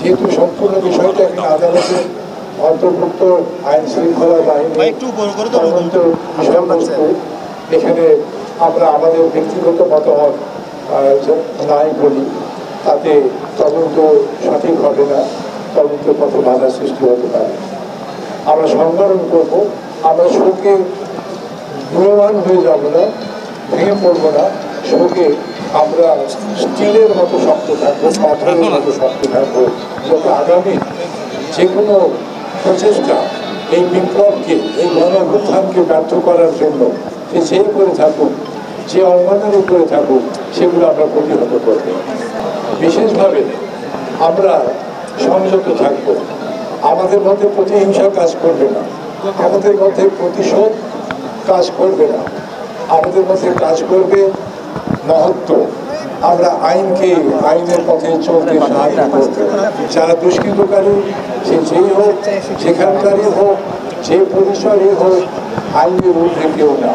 যেহেতু সম্পূর্ণ বিষয়টা এখানে আদালতের অন্তর্ভুক্ত আইন শৃঙ্খলা বাহিনী তদন্ত বিষয়বস্তু, এখানে আমরা আমাদের ব্যক্তিগত মতামত নাই বলি, তাতে তদন্ত সঠিক হবে না, তদন্ত পথে বাধা সৃষ্টি হতে পারে। আমরা সংবরণ করবো, আমরা শোকে মূল্যবান হয়ে যাব না, ভেঙে পড়বো না, শোকে আমরা স্টিলের মতো শক্ত থাকবো, পাথরের মতো শক্ত থাকবো, যাতে আগামী যে কোনো প্রচেষ্টা এই বিপ্লবকে, এই গণঅভ্যুত্থানকে ব্যর্থ করার জন্য যেই করে থাকুক, যে অঙ্গনারই করে থাকুক, সেগুলো আমরা প্রতিহত করব। বিশেষভাবে আমরা সংযত থাকব, আমাদের মধ্যে প্রতিহিংসা কাজ করবে না, আমাদের মধ্যে প্রতিশোধ কাজ করবে না, আমাদের মধ্যে কাজ করবে মহত্ব। আমরা আইনকে আইনের পথে চলতে সাহায্য করব। যারা দুষ্কৃতকারী, সে যেই হোক, যেখানকারই হোক, যে পরিসরই হোক, আইনের ঊর্ধ্বে কেউ না।